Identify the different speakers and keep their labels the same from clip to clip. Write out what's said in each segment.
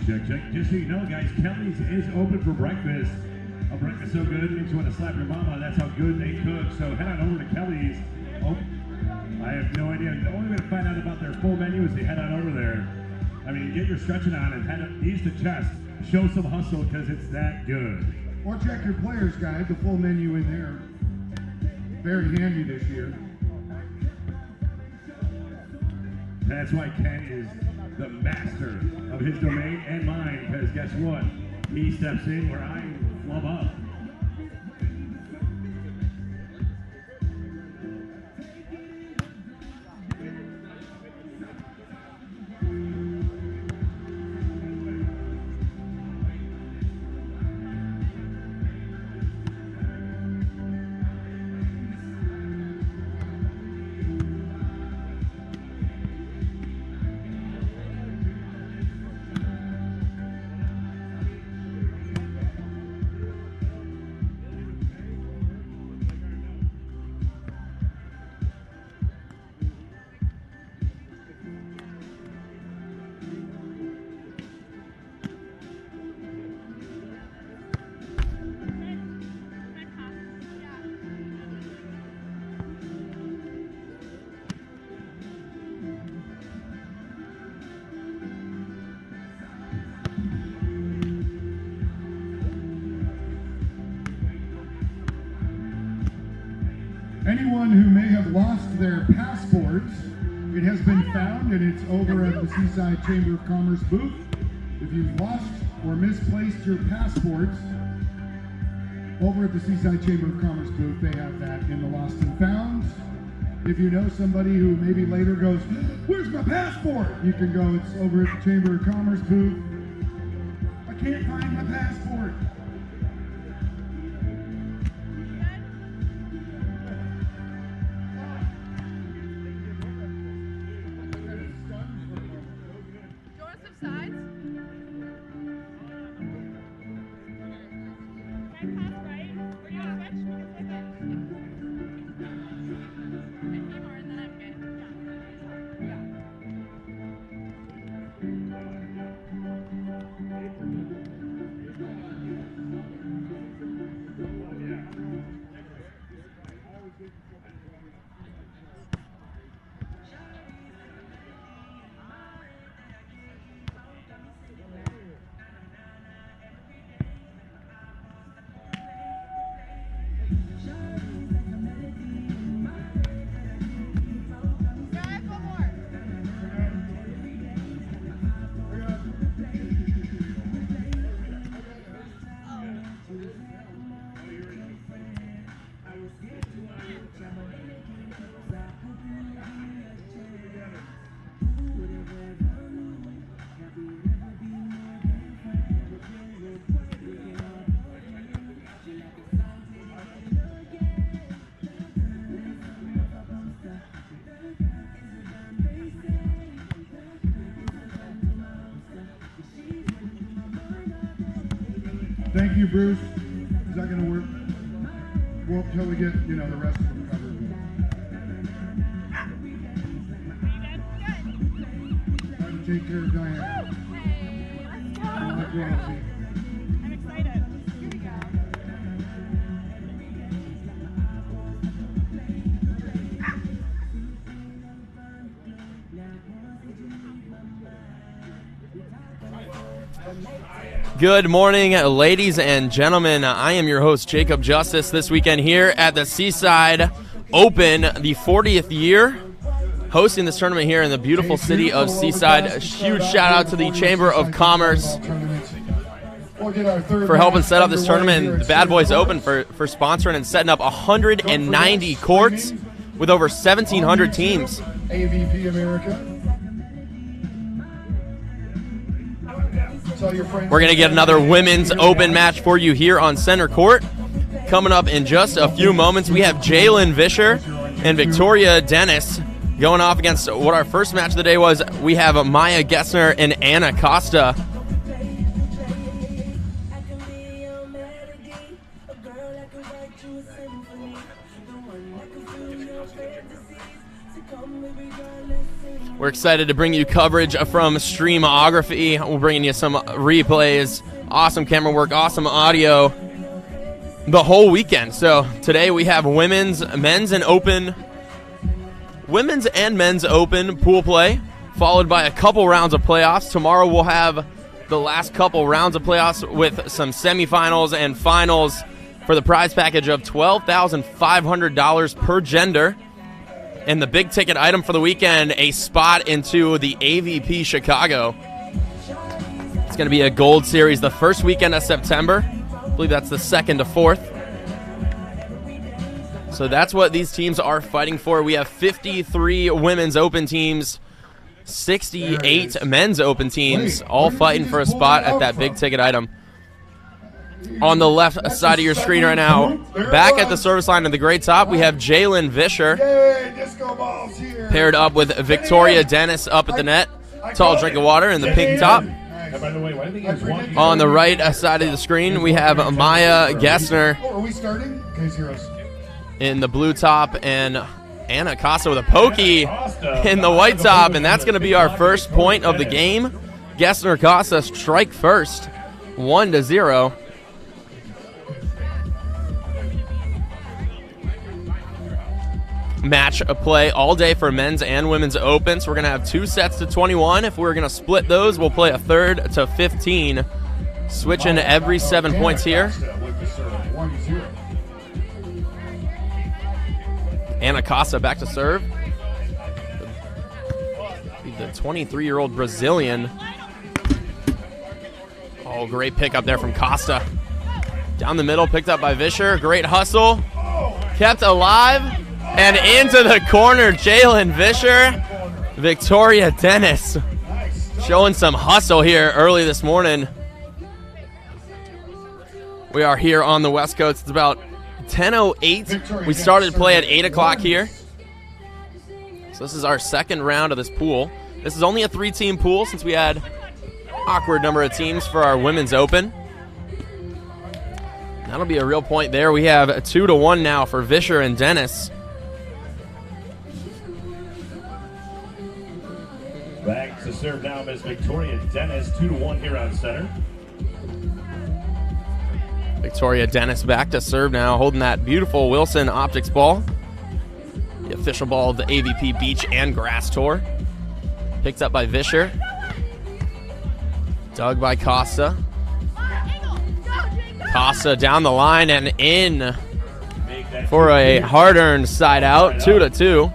Speaker 1: Check, check. Just so you know, guys, Kelly's is open for breakfast. A breakfast so good, makes you want to slap your mama. That's how good they cook. So head on over to Kelly's. Oh, I have no idea. The only way to find out about their full menu is to head on over there. I mean, get your stretching on and head up ease to chest. Show some hustle because it's that good.
Speaker 2: Or check your player's guide, the full menu in there. Very handy this year.
Speaker 1: That's why Ken is the master of his domain and mine, because guess what? He steps in where I flub up.
Speaker 2: Anyone who may have lost their passports, it has been found and it's over at the Seaside Chamber of Commerce booth. If you've lost or misplaced your passports, over at the Seaside Chamber of Commerce booth, they have that in the lost and found. If you know somebody who maybe later goes, "Where's my passport?" You can go, it's over at the Chamber of Commerce booth. "I can't find my passport."
Speaker 3: Sides? Can I pass right? Or you want to switch? Flip it. And few more, and then I'm good.
Speaker 2: Thank you, Bruce. Is that going to work? Well, until we get, the rest of them covered. Time to take care of Diana.
Speaker 3: Hey, let's go. I'm excited. Here we go.
Speaker 4: Good morning, ladies and gentlemen. I am your host, Jacob Justice, this weekend here at the Seaside Open, the 40th year, hosting this tournament here in the beautiful city of Seaside. A huge shout out to the Chamber of Commerce for helping set up this tournament, and the Bad Boys Open for sponsoring and setting up 190 courts with over 1,700 teams.
Speaker 2: AVP America.
Speaker 4: We're going to get another women's open match for you here on center court. Coming up in just a few moments, we have Jalen Visscher and Victoria Dennis going off against what our first match of the day was. We have Maya Gessner and Anna Costa. We're excited to bring you coverage from Streamography. We're bringing you some replays, awesome camera work, awesome audio the whole weekend. So today we have women's and men's open pool play, followed by a couple rounds of playoffs. Tomorrow we'll have the last couple rounds of playoffs with some semifinals and finals for the prize package of $12,500 per gender. And the big ticket item for the weekend, a spot into the AVP Chicago. It's going to be a gold series the first weekend of September. I believe that's the 2nd to 4th. So that's what these teams are fighting for. We have 53 women's open teams, 68 men's open teams, all fighting for a spot at that big ticket item. On the left side of your screen right now, back at the service line at the great top, we have Jalen Visscher paired up with Victoria Dennis up at the net. Tall drink of water in the pink top. On the right side of the screen, we have Maya Gessner in the blue top and Anna Costa with a pokey in the white top, and that's going to be our first point of the game. Gessner Costa strike first, 1-0. Match play all day for men's and women's open. So we're going to have 2 sets to 21. If we're going to split those, we'll play a third to 15. Switching every 7 points here. Anna Costa back to serve. The 23-year-old Brazilian. Oh, great pick up there from Costa. Down the middle, picked up by Visscher. Great hustle. Kept alive. And into the corner, Jalen Visscher. Victoria Dennis showing some hustle here early this morning. We are here on the West Coast. It's about 10:08. We started play at 8 o'clock here. So this is our second round of this pool. This is only a 3-team pool since we had awkward number of teams for our women's open. That'll be a real point there. We have 2-1 now for Visscher and Dennis.
Speaker 1: Back to serve now, Miss Victoria Dennis, 2-1 here on center.
Speaker 4: Victoria Dennis back to serve now, holding that beautiful Wilson Optics ball. The official ball of the AVP Beach and Grass Tour. Picked up by Visscher. Dug by Costa. Costa down the line and in for a hard-earned side out, 2-2.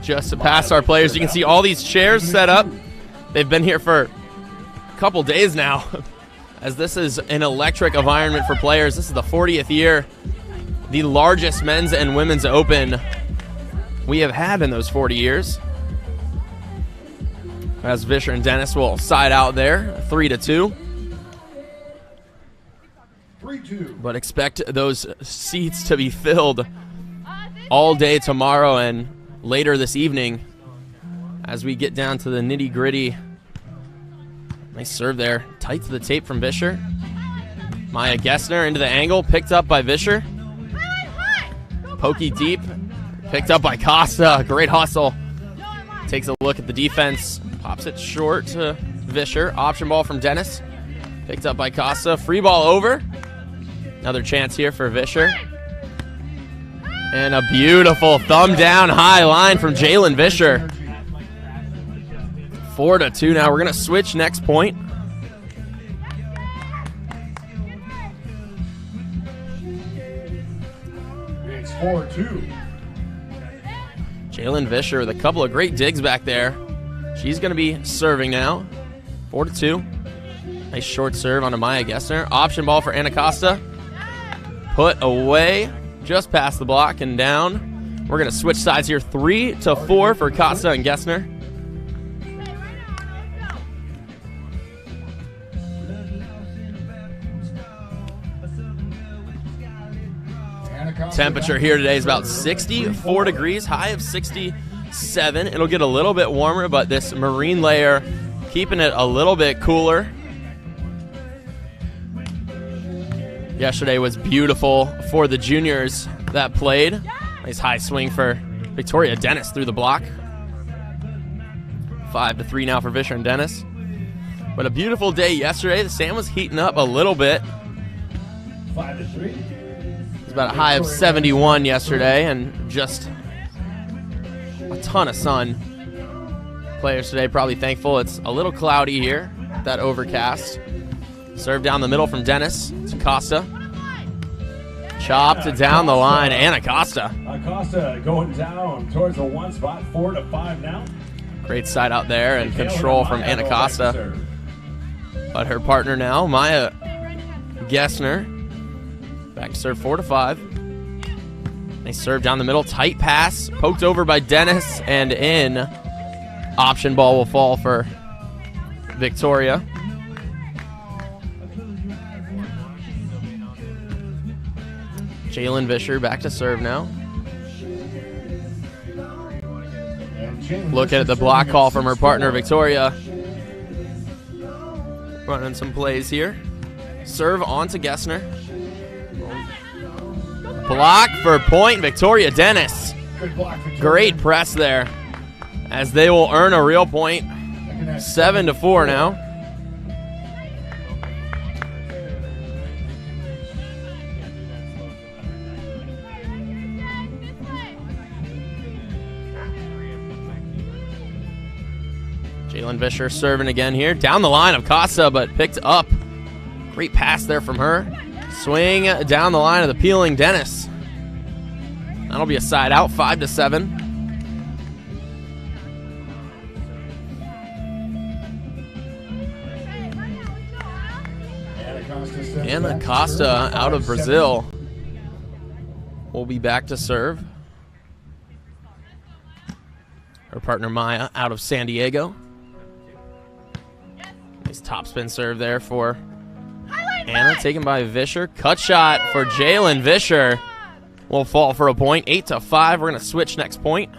Speaker 4: Just to pass our players, you can see all these chairs set up. They've been here for a couple days now, as this is an electric environment for players. This is the 40th year, the largest men's and women's open we have had in those 40 years. As Visscher and Dennis will side out there, 3-2.
Speaker 2: 3-2.
Speaker 4: But expect those seats to be filled all day tomorrow and later this evening as we get down to the nitty-gritty. Nice serve there. Tight to the tape from Visscher. Maya Gessner into the angle. Picked up by Visscher. Pokey deep. Picked up by Costa. Great hustle. Takes a look at the defense. Pops it short to Visscher. Option ball from Dennis. Picked up by Costa. Free ball over. Another chance here for Visscher. And a beautiful thumb down high line from Jalen Visscher. 4-2 now. We're going to switch next point.
Speaker 2: It's 4-2.
Speaker 4: Jalen Visscher with a couple of great digs back there. She's going to be serving now. 4-2. Nice short serve onto Maya Gessner. Option ball for Anna Costa. Put away. Just past the block and down. We're going to switch sides here. 3-4 for Costa and Gessner. Temperature here today is about 64 degrees, high of 67. It'll get a little bit warmer, but this marine layer keeping it a little bit cooler. Yesterday was beautiful for the juniors that played. Nice high swing for Victoria Dennis through the block. 5-3 now for Visscher and Dennis. But a beautiful day yesterday. The sand was heating up a little bit.
Speaker 1: 5-3.
Speaker 4: It was about a high of 71 yesterday and just a ton of sun. Players today probably thankful it's a little cloudy here, that overcast. Serve down the middle from Dennis to Costa. Chopped it down the line, Anna Costa.
Speaker 1: Costa going down towards the 1 spot, 4-5 now.
Speaker 4: Great side out there and control from Anna Costa. But her partner now, Maya Gessner. Back to serve 4-5. They serve down the middle, tight pass, poked over by Dennis and in. Option ball will fall for Victoria. Jalen Visscher back to serve now. Looking at the block call from her partner, Victoria. Running some plays here. Serve on to Gessner. Block for point, Victoria Dennis. Great press there, as they will earn a real point. 7-4 now. Jalen Visscher serving again here. Down the line of Costa, but picked up. Great pass there from her. Swing down the line of the peeling Dennis. That'll be a side out, 5-7. Anna Costa out of Brazil will be back to serve. Her partner Maya out of San Diego. Nice topspin serve there for Anna, taken by Visscher. Cut shot for Jalen Visscher will fall for a point. 8-5. We're going to switch next point.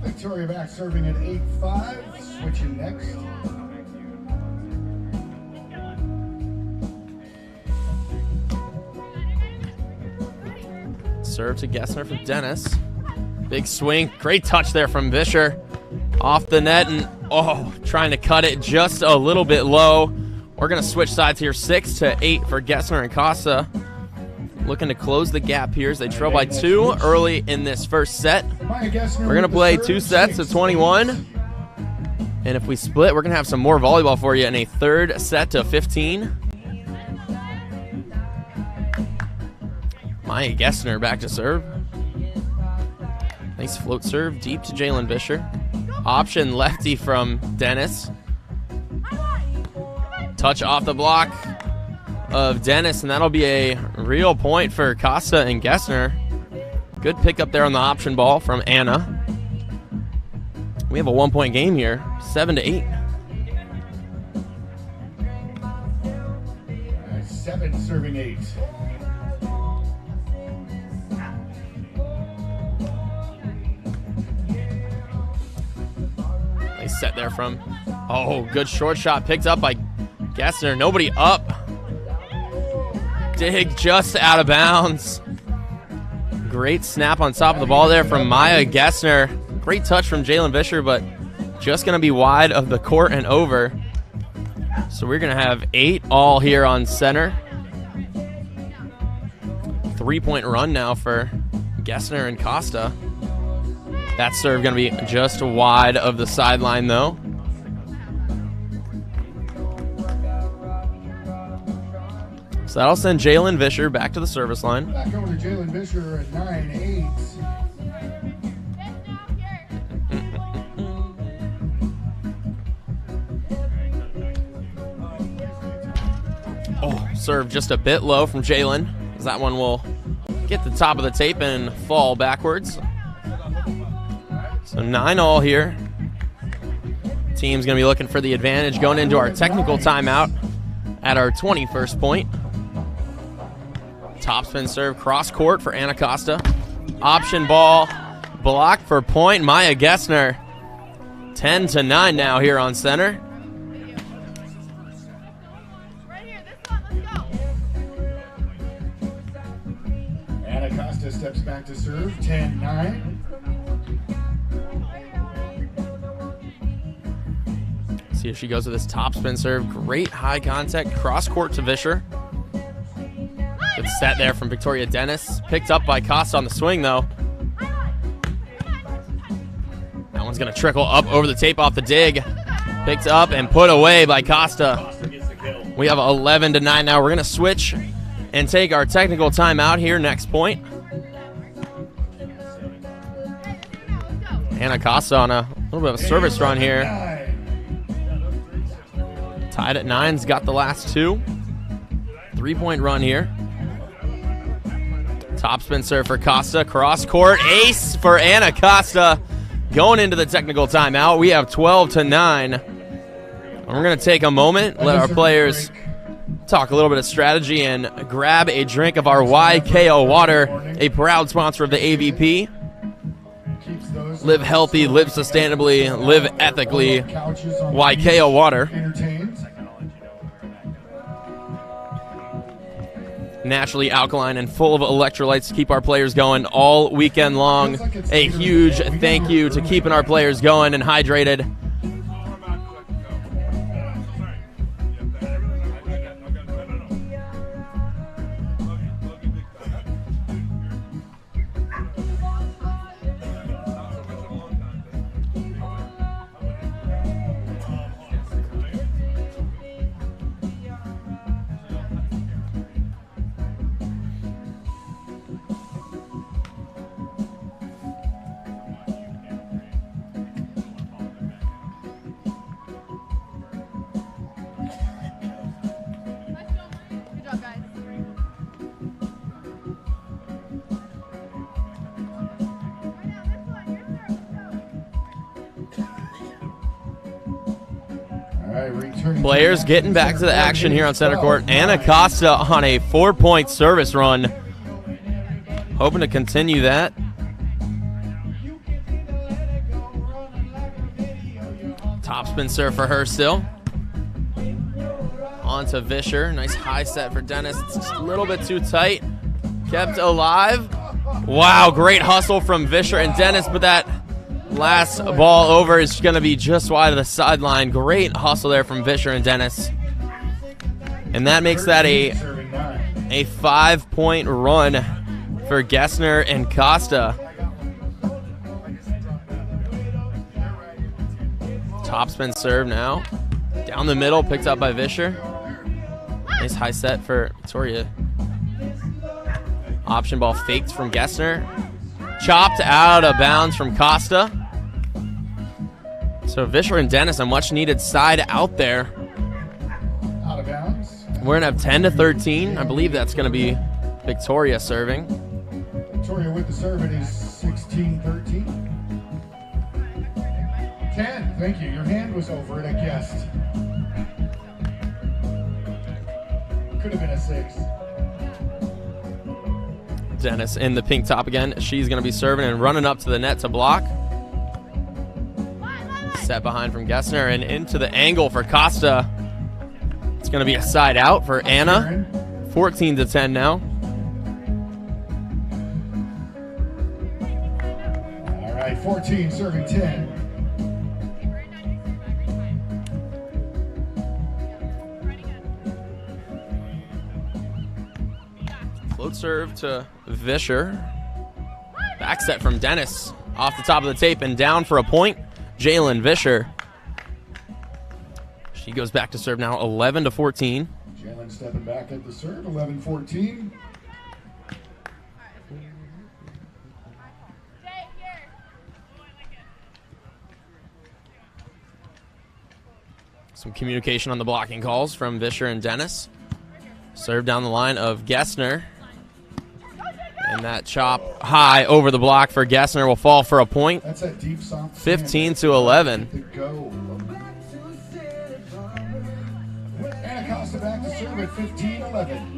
Speaker 2: Victoria back serving at 8-5. Switching next.
Speaker 4: Serve to Gessner from Dennis. Big swing. Great touch there from Visscher. Off the net and, trying to cut it just a little bit low. We're going to switch sides here. 6-8 for Gessner and Costa. Looking to close the gap here as they trail by 2 early in this first set. We're going to play 2 sets of 21. And if we split, we're going to have some more volleyball for you in a third set of 15. Maya Gessner back to serve. Nice float serve deep to Jalen Visscher. Option lefty from Dennis. Touch off the block of Dennis, and that'll be a real point for Costa and Gessner. Good pickup there on the option ball from Anna. We have a 1-point game here, 7-8.
Speaker 2: 7 serving 8.
Speaker 4: Nice set there from, good short shot picked up by Gessner. Nobody up. Dig just out of bounds. Great snap on top of the ball there from Maya Gessner. Great touch from Jalen Visscher, but just going to be wide of the court and over. So we're going to have 8 all here on center. 3-point run now for Gessner and Costa. That serve going to be just wide of the sideline, though. So that'll send Jalen Visscher back to the service line.
Speaker 2: Back over to Jalen Visscher at 9-8.
Speaker 4: Serve just a bit low from Jalen, as that one will get the top of the tape and fall backwards. So 9 all here. Team's going to be looking for the advantage going into our technical timeout at our 21st point. Topspin serve cross court for Anna Costa. Option ball blocked for point. Maya Gessner 10-9 now here on center.
Speaker 3: Right here, this one, let's go.
Speaker 2: Anna Costa steps back to serve, 10-9.
Speaker 4: See if she goes with this topspin serve. Great high contact, cross court to Visscher. Good set there from Victoria Dennis. Picked up by Costa on the swing, though. That one's going to trickle up over the tape off the dig. Picked up and put away by Costa. We have 11-9 now. We're going to switch and take our technical timeout here. Next point. Anna Costa on a little bit of a service run here. Tied at 9's got the last 2. 3-point run here. Topspin serve for Costa. Cross court ace for Anna Costa. Going into the technical timeout. We have 12-9. And we're going to take a moment, let our players talk a little bit of strategy, and grab a drink of our YKO water, a proud sponsor of the AVP. Live healthy, live sustainably, live ethically. YKO water. Naturally alkaline and full of electrolytes to keep our players going all weekend long. A huge thank you to keeping our players going and hydrated.
Speaker 3: Good job, guys.
Speaker 4: Players getting back to the action here on center court. Anna Costa on a 4-point service run. Hoping to continue that. Topspin serve for her still. On to Visscher. Nice high set for Dennis. It's just a little bit too tight. Kept alive. Wow, great hustle from Visscher and Dennis, but that last ball over is going to be just wide of the sideline. Great hustle there from Visscher and Dennis. And that makes that a 5-point run for Gessner and Costa. Topspin serve now. Down the middle, picked up by Visscher. Nice high set for Victoria. Option ball faked from Gessner. Chopped out of bounds from Costa. So Visscher and Dennis, a much needed side out there.
Speaker 2: Out of bounds.
Speaker 4: We're going to have 10-13. I believe that's going to be Victoria serving.
Speaker 2: Victoria with the serve. It is 16-13. 10. Thank you. Your hand was over it, I guessed. Could have been a 6.
Speaker 4: Dennis in the pink top again. She's going to be serving and running up to the net to block. Set behind from Gessner and into the angle for Costa. It's going to be a side out for Anna. 14-10 now.
Speaker 2: All right, 14 serving 10.
Speaker 4: Float serve to Visscher. Back set from Dennis. Off the top of the tape and down for a point. Jalen Visscher. She goes back to serve now, 11-14.
Speaker 2: Jalen stepping back at the serve, 11-14.
Speaker 4: Some communication on the blocking calls from Visscher and Dennis. Serve down the line of Gessner. And that chop high over the block for Gessner will fall for a point.
Speaker 2: That's that deep soft
Speaker 4: 15-11.
Speaker 2: Go. Anna Costa back to serve at 15-11.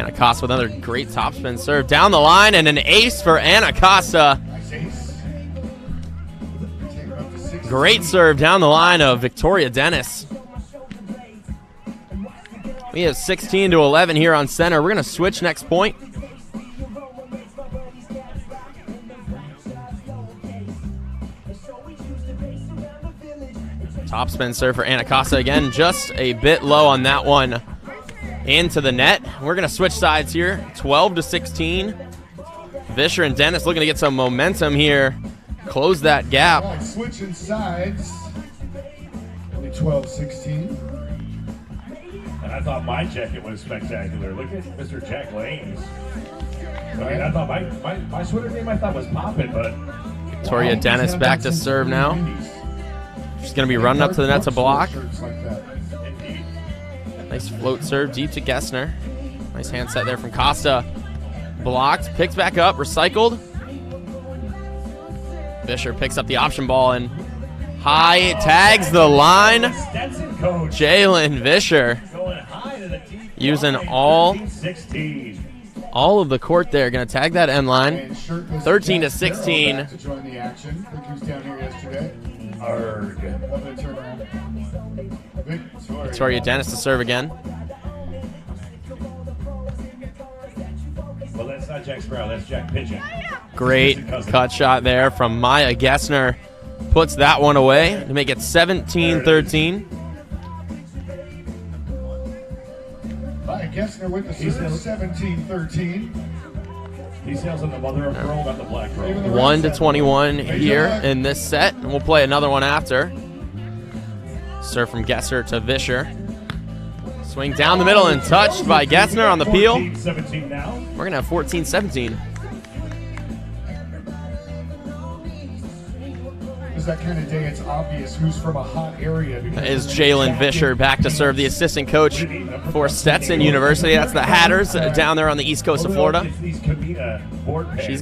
Speaker 4: Anna Costa with another great topspin serve down the line, and an ace for Anna Costa.
Speaker 2: Nice ace. Take it up to 16.
Speaker 4: Great serve down the line of Victoria Dennis. We have 16 to 11 here on center. We're going to switch next point. Topspin serve for Anna Costa again, just a bit low on that one. Into the net. We're going to switch sides here. 12 to 16. Visscher and Dennis looking to get some momentum here. Close that gap.
Speaker 2: All right, switching sides. Only 12-16.
Speaker 1: And I thought my jacket was spectacular. Look at Mr. Jack Lanes. I mean, I thought my Twitter name I thought was popping, but
Speaker 4: Victoria Dennis back to serve now. She's going to be running up to the net to block. Nice float serve deep to Gessner. Nice hand set there from Costa. Blocked, picked back up, recycled. Visscher picks up the option ball and high tags the line. Jalen Visscher using all of the court there. Going to tag that end line. 13 to 16.
Speaker 2: To join the action. Look who's down here yesterday.
Speaker 4: Victoria Dennis to serve again.
Speaker 1: Well, that's not Jack Sproul, that's Jack Pigeon.
Speaker 4: Great cut shot there from Maya Gessner. Puts that one away to make it 17-13.
Speaker 2: Maya Gessner with the serve, 17-13.
Speaker 1: He sails on the mother of pearl, not the black pearl.
Speaker 4: 1 to 21 here in this set, and we'll play another one after. Serve from Gessner to Visscher. Swing down the middle and touched by Gessner on the peel.
Speaker 1: 14-17 now.
Speaker 4: We're going to have 14-17.
Speaker 2: It's that kind of day it's obvious who's from a hot area.
Speaker 4: That is Jalen Visscher back to serve, the assistant coach for Stetson University. That's the Hatters down there on the east coast of Florida. She's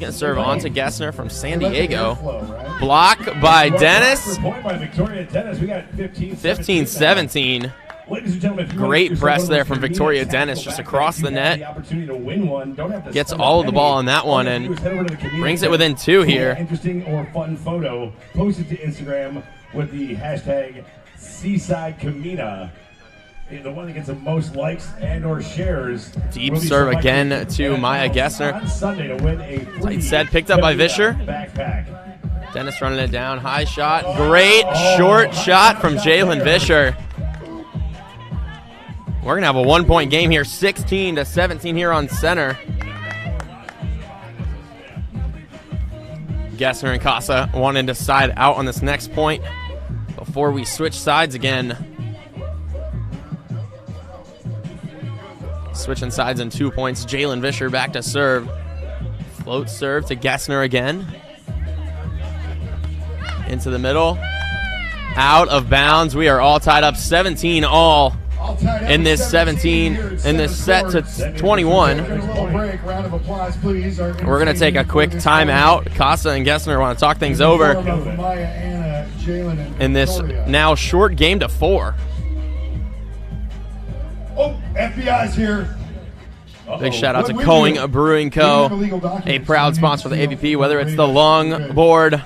Speaker 4: going to serve on to Gessner from San Diego. Block by Dennis. 15-17.
Speaker 1: Ladies and gentlemen,
Speaker 4: Great press there from Victoria Dennis just across the net. Gets all of the ball on that one and brings it within 2 here.
Speaker 1: Interesting or fun photo posted to Instagram with the hashtag Seaside Camina. The one that gets the most likes and or shares.
Speaker 4: Deep serve again to Maya Gessner.
Speaker 1: On Sunday to win a free
Speaker 4: Tight set, picked up by Visscher.
Speaker 1: backpack.
Speaker 4: Dennis running it down, high shot. Great short shot from Jalen Visscher. We're going to have a 1-point game here, 16 to 17 here on center. Gessner and Costa wanting to side out on this next point before we switch sides again. Switching sides in 2 points. Jalen Visscher back to serve. Float serve to Gessner again. Into the middle. Out of bounds. We are all tied up 17 all. In this 17, in this set to 21. We're going to take a quick timeout. Costa and Gessner want to talk things over in this now short game to 4.
Speaker 2: Oh, FBI's here.
Speaker 4: Big shout out to Coing Brewing Co., a proud sponsor of the AVP. Whether it's the long board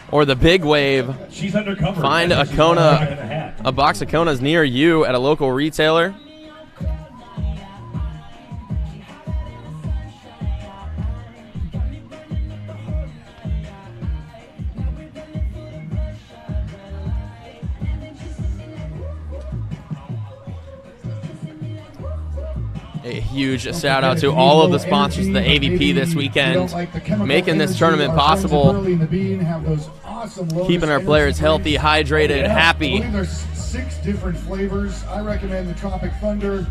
Speaker 4: or the big wave,
Speaker 1: She's undercover.
Speaker 4: find a Kona, a box of Konas near you at a local retailer. A huge shout out to all of the sponsors of the AVP this weekend, making this tournament possible, keeping our players healthy, hydrated, happy.
Speaker 2: I believe there's 6 different flavors. I recommend the Tropic Thunder.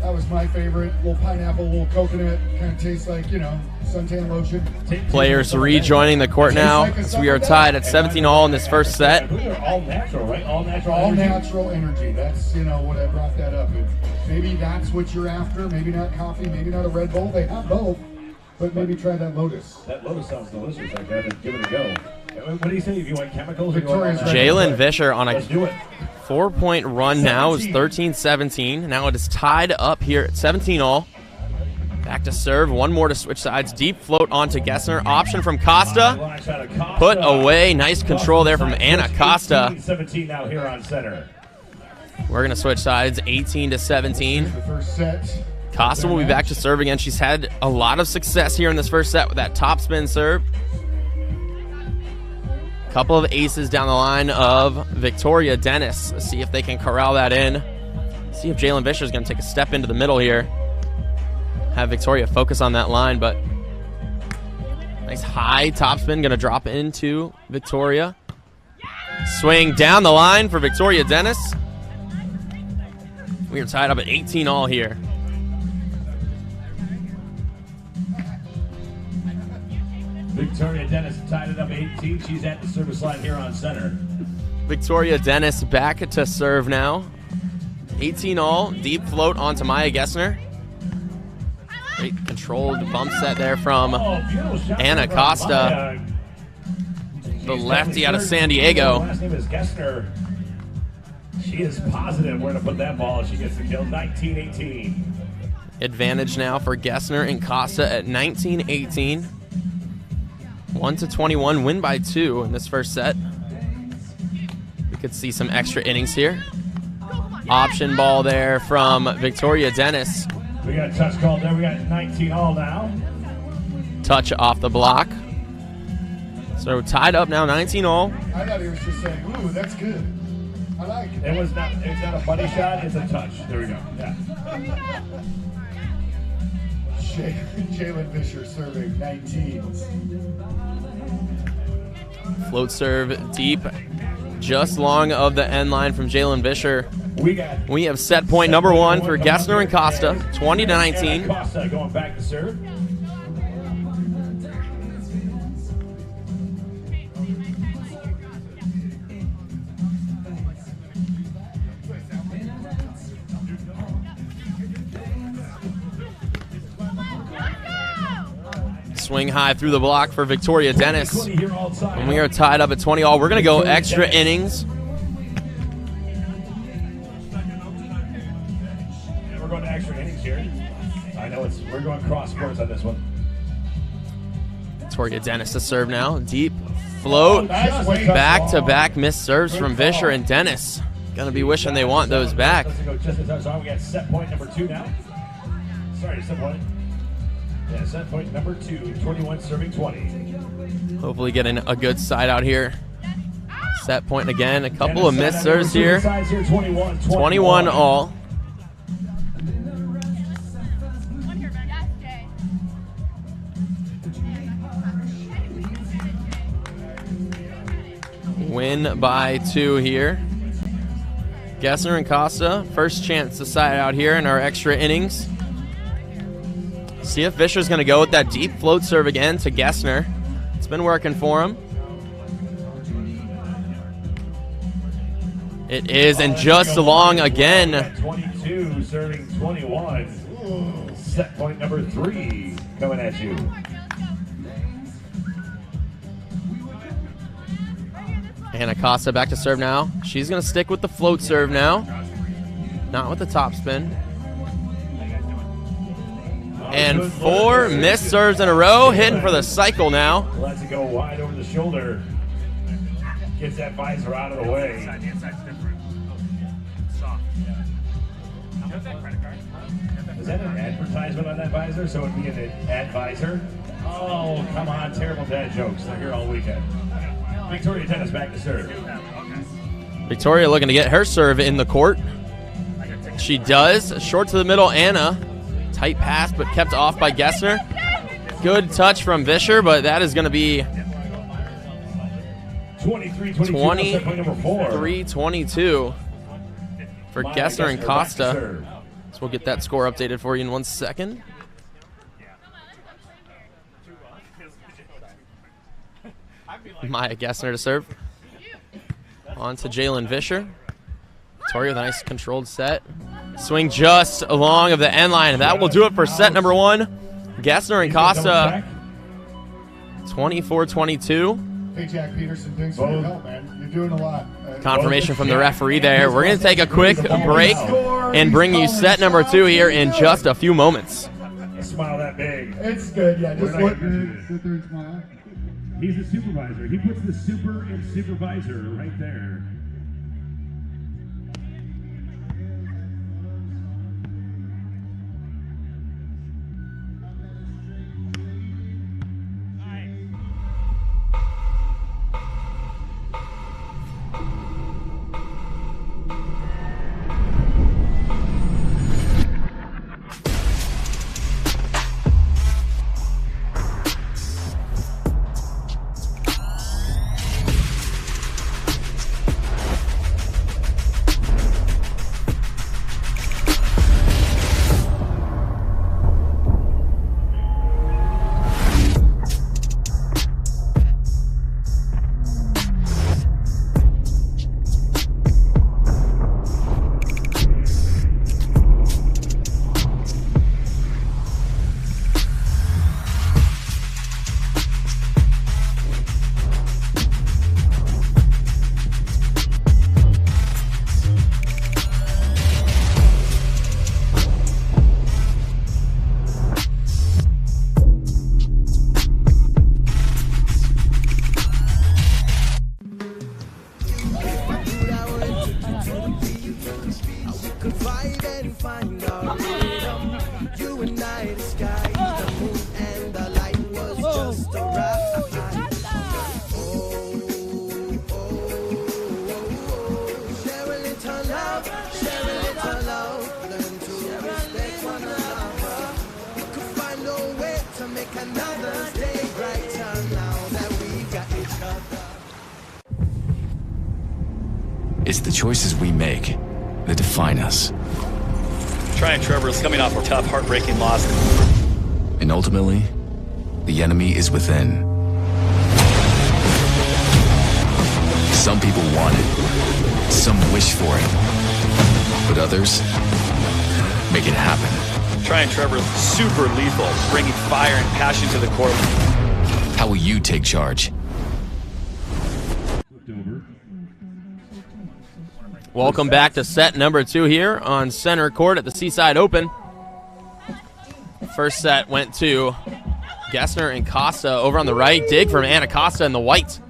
Speaker 2: That was my favorite. A little pineapple, a little coconut. Kind of tastes like, you know, suntan lotion.
Speaker 4: Players rejoining the court now as we are tied at 17 all in this first set.
Speaker 1: All natural, right? All natural.
Speaker 2: All
Speaker 1: energy.
Speaker 2: natural energy. That's, you know, what I brought that up. Maybe that's what you're after. Maybe not coffee. Maybe not a Red Bull. They have both. But maybe try that Lotus.
Speaker 1: That Lotus sounds delicious. I gotta give it a go. What do you say? If you want chemicals,
Speaker 2: Victoria's
Speaker 1: or
Speaker 2: ready.
Speaker 4: Jalen Visscher on
Speaker 1: let's
Speaker 4: a
Speaker 1: do it.
Speaker 4: 4-point run now is 13-17. Now it is tied up here at 17 all. Back to serve. One more to switch sides. Deep float onto Gessner. Option from Costa. Put away. Nice control there from Anna Costa.
Speaker 1: 17 now here on center.
Speaker 4: We're going to switch sides. 18 to 17.
Speaker 2: The first set.
Speaker 4: Costa will be back to serve again. She's had a lot of success here in this first set with that top spin serve. Couple of aces down the line of Victoria Dennis. Let's see if they can corral that in. See if Jalen Visscher is going to take a step into the middle here. Have Victoria focus on that line, but nice high topspin, going to drop into Victoria. Swing down the line for Victoria Dennis. We are tied up at 18 all here.
Speaker 1: Victoria Dennis tied it up 18. She's at the service line here on center.
Speaker 4: Victoria Dennis back to serve now. 18 all, deep float onto Maya Gessner. Great controlled bump set there from Anna Costa, the lefty out of San Diego.
Speaker 1: Last name is Gessner. She is positive where to put that ball if she gets the kill. 19-18.
Speaker 4: Advantage now for Gessner and Costa at 19-18. 1-21, win by 2 in this first set. We could see some extra innings here. Option ball there from Victoria Dennis.
Speaker 1: We got a touch called there. We got 19 all now.
Speaker 4: Touch off the block. So tied up now, 19 all.
Speaker 2: I thought he was just saying, ooh, that's good. I like it.
Speaker 1: It's not a money shot, it's a touch. There we go. Yeah.
Speaker 2: Jalen Visscher serving 19s.
Speaker 4: Float serve deep, just long of the end line from Jalen Visscher. We have set point number 1 for Gessner and Costa, 20-19.
Speaker 1: Costa going back to serve.
Speaker 4: Swing high through the block for Victoria Dennis. And we are tied up at 20 all. We're going to go extra innings.
Speaker 1: We're going to extra innings here. I know we're going cross course on this one.
Speaker 4: Victoria Dennis to serve now. Deep float. Back-to-back missed serves from Visscher and Dennis. Going to be wishing they want those back.
Speaker 1: We got set point number 2 now. Sorry, set point. Yeah, set point number 2, 21 serving 20.
Speaker 4: Hopefully getting a good side out here. Set point again. A couple of missed serves here. 21 all. Win by 2 here. Gessner and Costa, first chance to side out here in our extra innings. See if Visscher's going to go with that deep float serve again to Gessner. It's been working for him. It is, and just long again.
Speaker 1: 22 serving 21. Set point number 3 coming at you.
Speaker 4: Anna Costa back to serve now. She's going to stick with the float serve now, not with the top spin. And 4 missed serves in a row, hitting for the cycle now.
Speaker 1: Lets it go wide over the shoulder. Gets that visor out of the way.
Speaker 3: The inside's different. Soft.
Speaker 1: Is that an advertisement on that visor? So it'd be an ad visor? Oh, come on. Terrible dad jokes. They're here all weekend. Victoria Dennis back to serve.
Speaker 4: Victoria looking to get her serve in the court. She does. Short to the middle, Anna. Tight pass, but kept off by Gessner. Good touch from Visscher, but that is going to be 23-22 for Gessner and Costa. So we'll get that score updated for you in 1 second. Maya Gessner to serve. On to Jalen Visscher. Victoria with a nice controlled set. Swing just along of the end line. That will do it for set number 1. Gessner and Costa, 24-22.
Speaker 2: Hey, Jack Peterson, thanks for your help, man. You're doing a lot.
Speaker 4: Confirmation from the referee there. We're going to take a quick break and bring you set number 2 here in just a few moments.
Speaker 1: a smile that big.
Speaker 2: It's good, yeah. Just
Speaker 1: We're not
Speaker 2: sit there and smile.
Speaker 1: He's the supervisor. He puts the super in supervisor right there.
Speaker 5: It's the choices we make that define us.
Speaker 6: Try and Trevor's coming off a tough, heartbreaking loss.
Speaker 5: And ultimately, the enemy is within. Some people want it, some wish for it, but others make it happen.
Speaker 6: Try and Trevor's super lethal, bringing fire and passion to the court.
Speaker 5: How will you take charge?
Speaker 4: Welcome back to set number 2 here on center court at the Seaside Open. First set went to Gessner and Costa over on the right. Dig from Anna Costa in the white.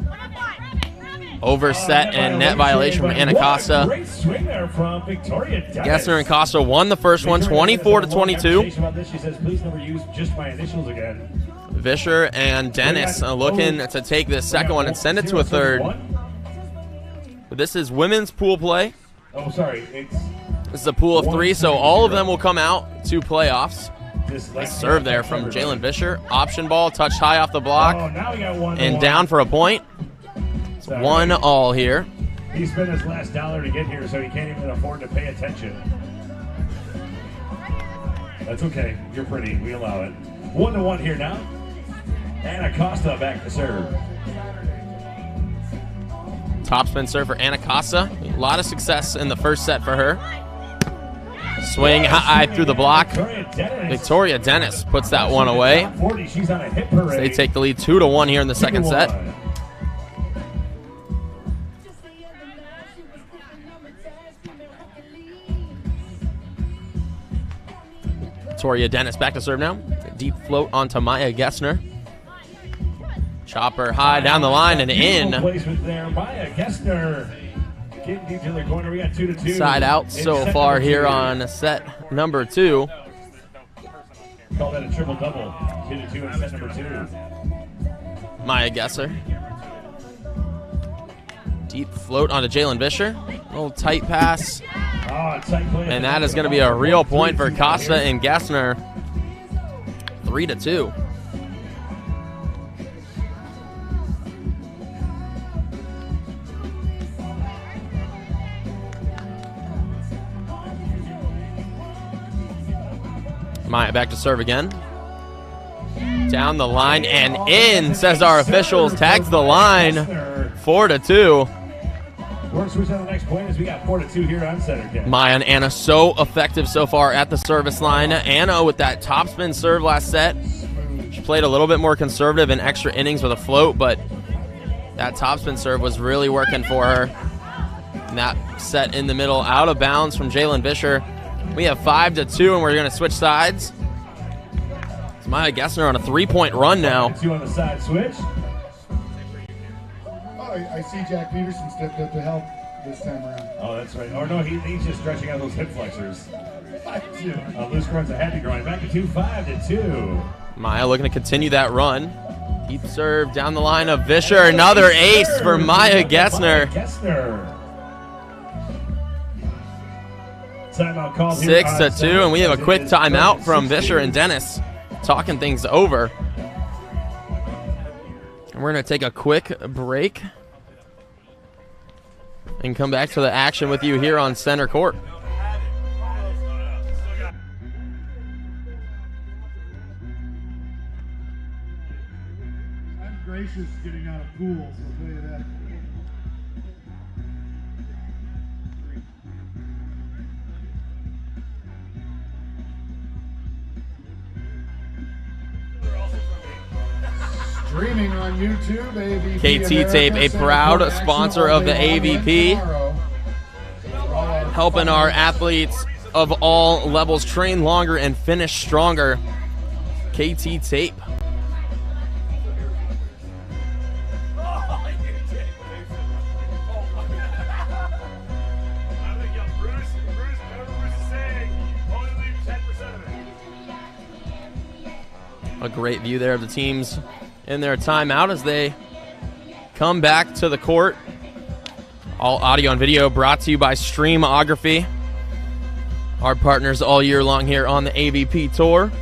Speaker 4: Overset and net violation from Anna Costa.
Speaker 1: Great swing there from Victoria Dennis.
Speaker 4: Gessner and Costa won the first one, 24-22.
Speaker 1: She says, please never use just my initials again.
Speaker 4: Visscher and Dennis looking to take this second one and send it to a third. But this is women's pool play.
Speaker 1: Oh, sorry.
Speaker 4: This is a pool of 3, so all of them will come out to playoffs. Nice serve there from Jalen Visscher. Option ball, touched high off the block, and down for a point. It's 1-all here.
Speaker 1: He spent his last dollar to get here, so he can't even afford to pay attention. That's okay. You're pretty. We allow it. 1-1 here now. Anna Costa back to serve.
Speaker 4: Topspin serve for Anna Costa. A lot of success in the first set for her. Swing high through the block. Victoria Dennis puts that one away. So they take the lead 2-1 here in the second set. Victoria Dennis back to serve now. Deep float onto Maya Gessner. Chopper high down the line and in.
Speaker 1: Placement there, Maya Gessner. Getting deep to the corner. We got 2-2.
Speaker 4: Side out so far here on set number 2.
Speaker 1: Call that a triple-double. 2-2 in set number 2.
Speaker 4: Maya Gessner. Deep float onto Jalen Visscher. A little tight pass. And that is going to be a real point for Costa and Gessner. 3-2. Maya back to serve again. Down the line and in, says our officials. Tags the line. 4-2.
Speaker 1: We're switching on the next point as we got 4-2 here on center.
Speaker 4: Maya and Anna so effective so far at the service line. Anna with that topspin serve last set. She played a little bit more conservative in extra innings with a float, but that topspin serve was really working for her. And that set in the middle, out of bounds from Jalen Visscher. We have 5-2, and we're going to switch sides. Maya Gessner on a 3-point run now.
Speaker 1: 2 on the side switch.
Speaker 2: Oh, I see Jack Peterson stepped up to help this time around.
Speaker 1: Oh, that's right. Oh, no, he's just stretching out those hip flexors. Loose runs a heavy grind. Back to 2-5 to 2.
Speaker 4: Maya looking to continue that run. Deep serve down the line of Visscher. Another ace for Maya Gessner.
Speaker 1: Timeout called
Speaker 4: 6 to 2, and we have a quick timeout from Visscher and Dennis, talking things over. And we're going to take a quick break and come back to the action with you here on center court.
Speaker 2: I'm gracious getting out of pools, I'll tell you that. Streaming on YouTube, AVP
Speaker 4: KT Tape, a proud sponsor of the AVP, helping our athletes of all levels train longer and finish stronger. KT Tape. A great view there of the teams in their timeout as they come back to the court. All audio and video brought to you by Streamography, our partners all year long here on the AVP Tour.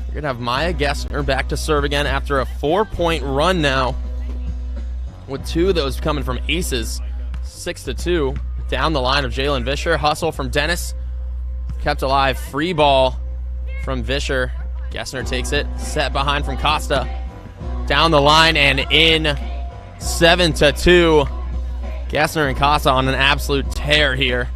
Speaker 4: You're going to have Maya Gessner back to serve again after a 4-point run now, with 2 of those coming from aces. 6 to 2. Down the line of Jalen Visscher. Hustle from Dennis. Kept alive. Free ball from Visscher. Gessner takes it. Set behind from Costa. Down the line and in. 7 to 2. Gessner and Costa on an absolute tear here.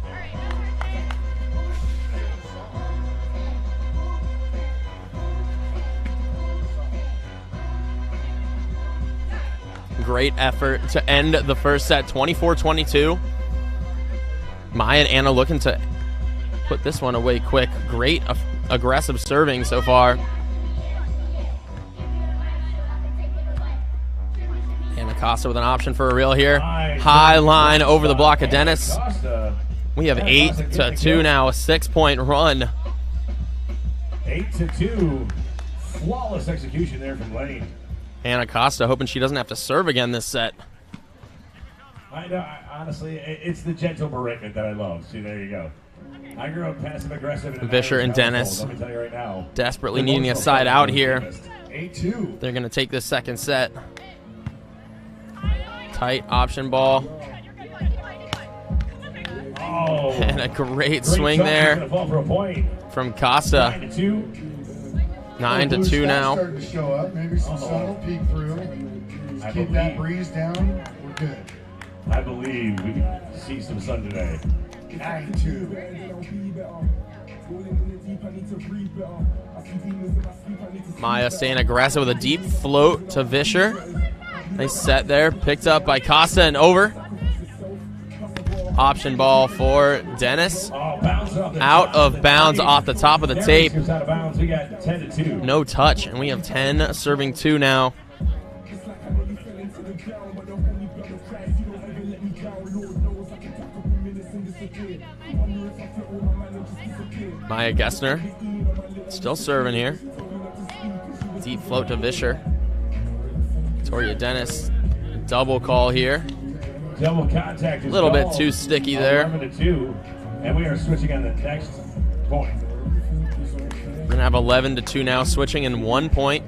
Speaker 4: Great effort to end the first set. 24-22. Maya and Anna looking to put this one away quick. Great aggressive serving so far. Anna Costa with an option for a reel here. High line over the block of Dennis. We have 8 to 2 now, a 6-point run.
Speaker 1: 8 to 2. Flawless execution there from Lane.
Speaker 4: Anna Costa hoping she doesn't have to serve again this set.
Speaker 1: I know, honestly, it's the gentle beratement that I love. See, there you go. I grew up passive aggressive.
Speaker 4: Visscher and Dennis,
Speaker 1: let me tell you right now,
Speaker 4: desperately needing a side out here.
Speaker 1: 8-2.
Speaker 4: They're going to take this second set. Tight option ball.
Speaker 1: Oh,
Speaker 4: And a great swing there from Costa.
Speaker 1: 9 to 2.
Speaker 4: 9 to 2 now.
Speaker 2: Starting to show up. Maybe some subtle peek through. Just keep that breeze down. We're good.
Speaker 1: I believe we can see some sun today.
Speaker 2: 9-2.
Speaker 4: Maya staying aggressive with a deep float to Visscher. Nice set there. Picked up by Costa and over. Option ball for Dennis. Out of bounds off the top of the tape.
Speaker 1: Out of bounds. We got 10 to 2.
Speaker 4: No touch, and we have 10 serving 2 now. Maya Gessner still serving here. Deep float to Visscher. Victoria Dennis, double call here.
Speaker 1: Double contact.
Speaker 4: A little bit too sticky there.
Speaker 1: 11 to 2, and we are switching on the next point.
Speaker 4: We're gonna have 11 to 2 now, switching in 1 point.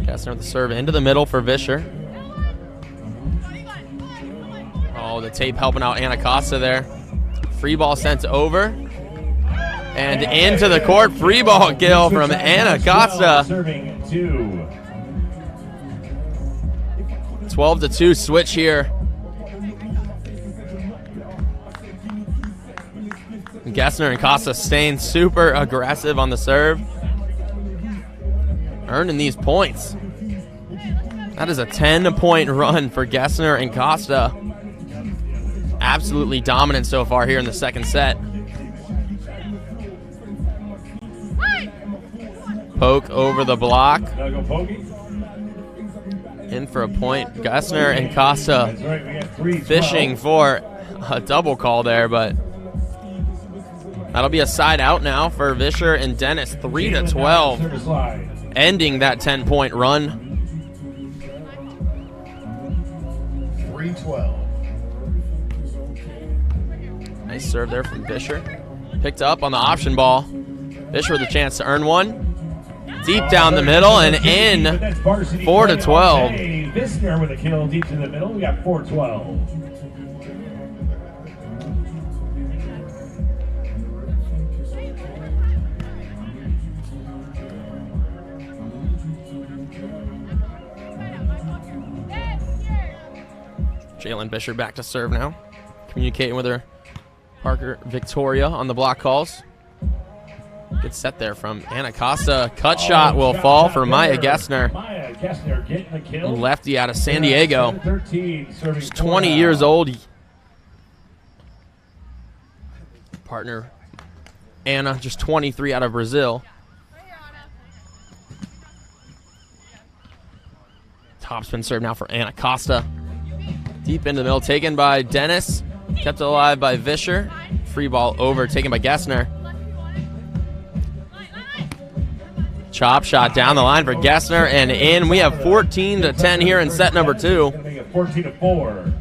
Speaker 4: Gessner with the serve into the middle for Visscher. Oh, the tape helping out Anna Costa there. Free ball sent over. And into the court, free ball kill from Anna Costa.
Speaker 1: Serving 2.
Speaker 4: 12 to 2 switch here. Gessner and Costa staying super aggressive on the serve. Earning these points. That is a 10-point run for Gessner and Costa. Absolutely dominant so far here in the second set. Poke over the block. In for a point. Gessner and Costa fishing for a double call there, but that'll be a side out now for Visscher and Dennis. 3-12, ending that 10-point run.
Speaker 2: 3-12.
Speaker 4: Nice serve there from Visscher. Picked up on the option ball. Visscher with a chance to earn one. Deep down the middle and in. 4-12.
Speaker 1: Visscher with a kill deep in the middle. We got 4-12.
Speaker 4: Jalen Visscher back to serve now. Communicating with her partner Victoria on the block calls. Good set there from Anna Costa. Cut shot will fall for Maya Gessner.
Speaker 1: Maya Gessner getting the kill.
Speaker 4: Lefty out of San Diego.
Speaker 1: 13,
Speaker 4: She's 20 years old. Partner Anna, just 23 out of Brazil. Topspin serve now for Anna Costa. Deep into the middle, taken by Dennis. Kept alive by Visscher. Free ball over, taken by Gessner. Chop shot down the line for Gessner and in. We have 14-10 here in set number 2.
Speaker 1: 14-4.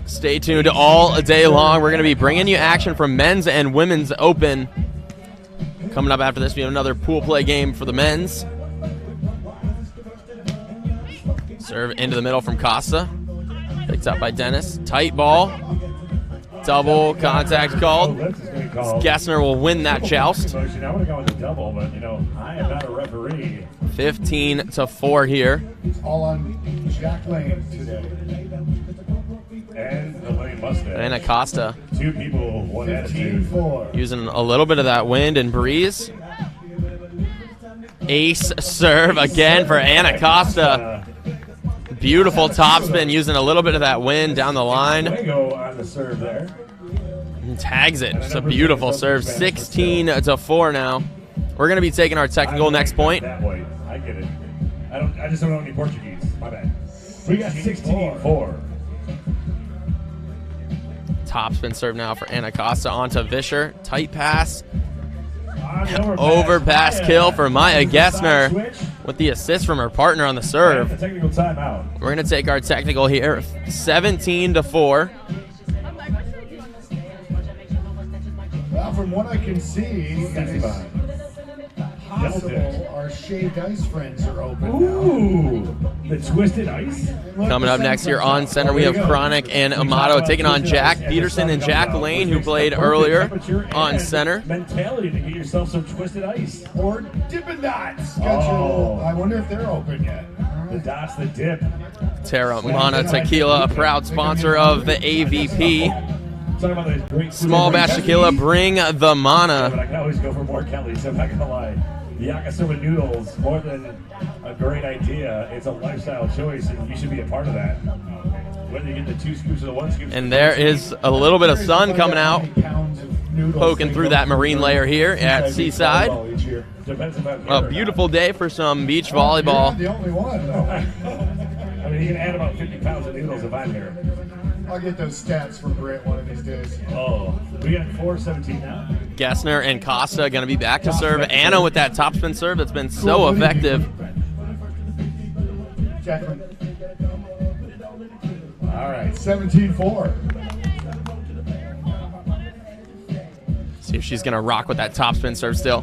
Speaker 4: Stay tuned all day long. We're going to be bringing you action from men's and women's open. Coming up after this, we have another pool play game for the men's. Serve into the middle from Costa. Picked up by Dennis. Tight ball. Double contact called. Gessner will win that joust.
Speaker 1: I would have gone with a double, but I am not a referee.
Speaker 4: 15-4 here.
Speaker 2: It's all on Jack Lane today.
Speaker 1: And the Lane Mustang.
Speaker 4: And Acosta.
Speaker 1: 2 people, 1 attitude.
Speaker 2: 15-4.
Speaker 4: Using a little bit of that wind and breeze. Ace serve again for Anna Costa. Beautiful topspin using a little bit of that wind down the line.
Speaker 1: Go on the serve there.
Speaker 4: And tags it. Just a beautiful serve. 16-4 now. We're going to be taking our technical next point.
Speaker 1: That way. I get it. I just don't know any Portuguese. My bad. We got 16-4.
Speaker 4: Topspin serve now for Anna Costa onto Visscher. Tight pass. Overpass kill for Maya Gessner with the assist from her partner on the serve.
Speaker 1: Technical timeout.
Speaker 4: We're going to take our technical here. 17-4.
Speaker 2: Well, from what I can see, it's possible our shaved ice friends are open
Speaker 1: Ooh, the twisted ice.
Speaker 4: Coming up next here on center, we have Chronic and Amato taking on Jack Peterson and Jack Lane, who played earlier on center.
Speaker 1: Mentality to get yourself some twisted ice.
Speaker 2: Or Dippin' Dots. I wonder if they're open yet.
Speaker 1: The Dots, the dip.
Speaker 4: Terra Mana Tequila, a proud sponsor of the AVP. Small batch tequila, bring the mana.
Speaker 1: But I can always go for more Kelly's, I'm not gonna lie. The yakisoba noodles, more than a great idea, it's a lifestyle choice, and you should be a part of that. Whether you get the 2 scoops or the 1 scoop.
Speaker 4: And there is a little bit of sun coming out, poking through that marine layer here at Seaside. A beautiful day for some beach volleyball.
Speaker 2: You're the only one.
Speaker 1: I mean, you can add about 50 pounds of noodles if I'm here.
Speaker 2: I'll get those stats from Britt one of these days.
Speaker 1: Oh, we got 4-17 now.
Speaker 4: Gessner and Costa going to be back to serve. Anna with that topspin serve that's been so effective.
Speaker 2: Jacqueline. All right, 17-4.
Speaker 4: See if she's going to rock with that topspin serve still.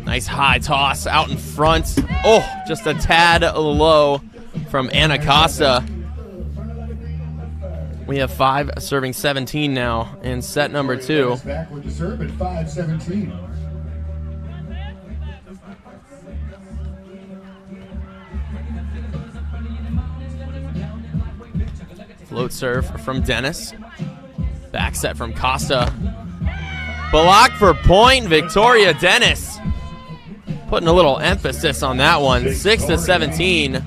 Speaker 4: Nice high toss out in front. Oh, just a tad low from Anna Costa. We have 5 serving 17 now in set number 2.
Speaker 2: Back with the serve at 5-17.
Speaker 4: Float serve from Dennis. Back set from Costa. Block for point, Victoria Dennis. Putting a little emphasis on that one. 6-17.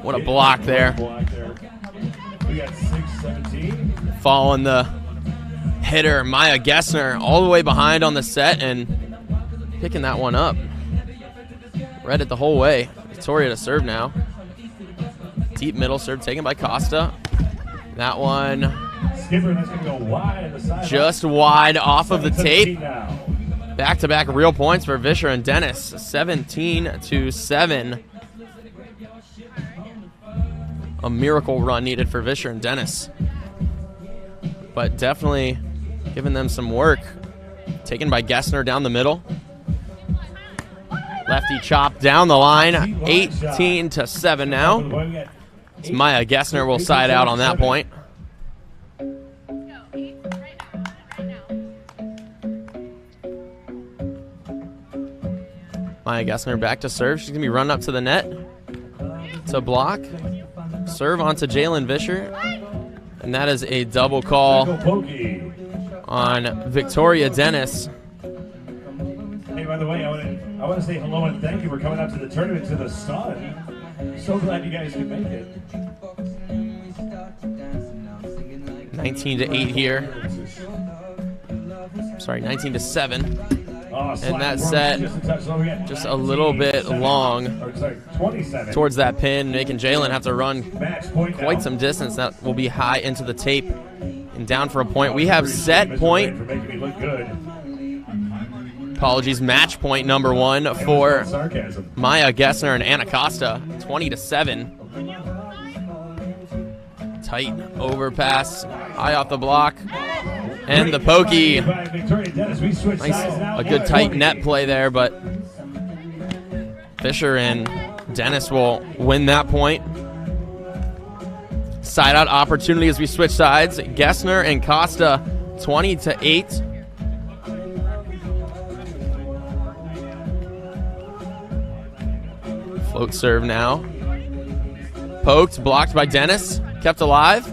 Speaker 4: What a block there.
Speaker 1: We got 6-17.
Speaker 4: Following the hitter, Maya Gessner, all the way behind on the set and picking that one up. Read it the whole way. Victoria to serve now. Deep middle serve taken by Costa. That one
Speaker 1: Skipper, that's going to go wide on the side.
Speaker 4: just wide off of the tape.
Speaker 1: Now.
Speaker 4: Back-to-back real points for Visscher and Dennis. 17-7. A miracle run needed for Visscher and Dennis. But definitely giving them some work. Taken by Gessner down the middle. Lefty chop down the line. 18-7 now. As Maya Gessner will side out on that point. Maya Gessner back to serve. She's going to be running up to the net to block. Serve onto Jalen Visscher. And that is a double call on Victoria Dennis.
Speaker 1: Hey, by the way, I want to say hello and thank you for coming out to the tournament to the Sun. So glad you guys could make it.
Speaker 4: 19-8 here. Sorry, 19-7. And that set just a little bit long towards that pin, making Jalen have to run quite some distance. That will be high into the tape and down for a point. We have set point. Apologies, match point number 1 for Maya Gessner and Anna Costa. 20-7. Tight overpass, high off the block. And the pokey. Nice, a good tight net play there, but Visscher and Dennis will win that point. Side out opportunity as we switch sides. Gessner and Costa, 20-8. Float serve now. Poked, blocked by Dennis, kept alive.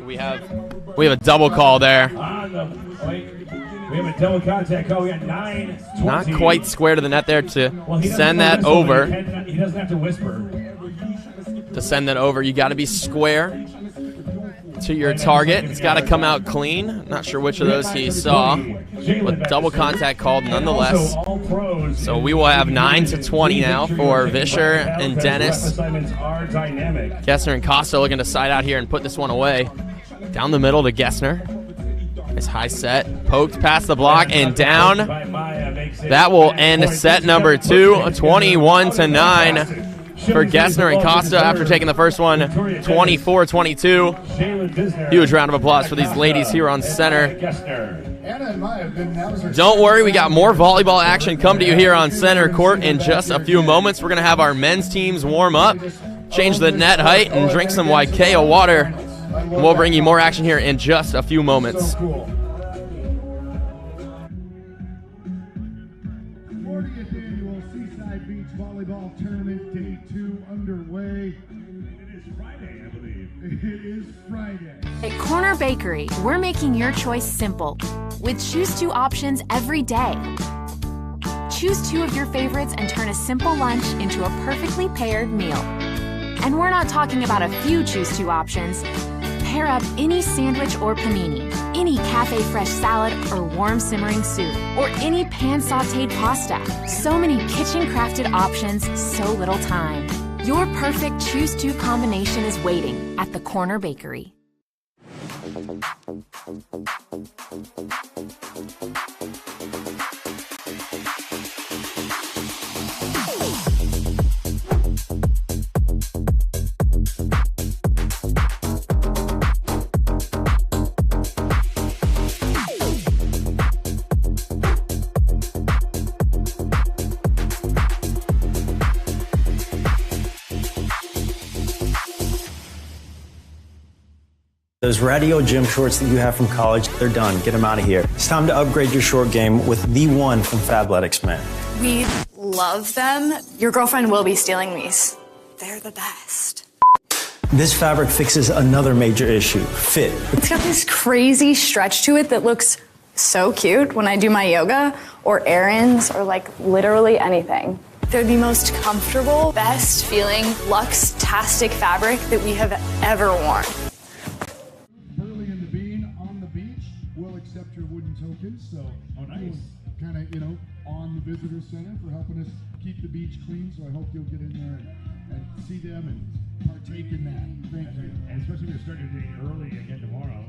Speaker 4: We have a double call there.
Speaker 1: We have a double contact call. We got 9-20.
Speaker 4: Not quite square to the net there to send that over.
Speaker 1: He doesn't have to whisper.
Speaker 4: To send that over, you got to be square to your target. It's got to come out clean. Not sure which of those he saw, but double contact called nonetheless. So we will have 9-20 now for Visscher and Dennis. Gessner and Costa looking to side out here and put this one away. Down the middle to Gessner. Nice high set. Poked past the block and down. That will end set number 2, 21-9 for Gessner and Costa after taking the first one, 24-22. Huge round of applause for these ladies here on center. Don't worry, we got more volleyball action come to you here on center court in just a few moments. We're going to have our men's teams warm up, change the net height, and drink some Waikea water. And we'll bring you more action here in just a few moments.
Speaker 2: 40th annual Seaside Beach Volleyball Tournament, Day 2 underway. It is Friday, I believe. It is Friday.
Speaker 7: At Corner Bakery, we're making your choice simple with Choose 2 options every day. Choose 2 of your favorites and turn a simple lunch into a perfectly paired meal. And we're not talking about a few Choose 2 options. Pair up any sandwich or panini, any cafe fresh salad or warm simmering soup, or any pan sauteed pasta. So many kitchen crafted options, so little time. Your perfect Choose 2 combination is waiting at the Corner Bakery.
Speaker 8: Those radio gym shorts that you have from college, they're done. Get them out of here. It's time to upgrade your short game with the one from Fabletics, man.
Speaker 9: We love them. Your girlfriend will be stealing these. They're the best.
Speaker 8: This fabric fixes another major issue, fit.
Speaker 9: It's got this crazy stretch to it that looks so cute when I do my yoga or errands or like literally anything. They're the most comfortable, best feeling, luxe-tastic fabric that we have ever worn.
Speaker 2: Burley and the Bean on the beach will accept your wooden tokens. So,
Speaker 1: nice.
Speaker 2: Kind of, on the visitor center for helping us keep the beach clean. So I hope you'll get in there and see them and partake in that. Thank you.
Speaker 1: And especially if you're starting your day early again tomorrow.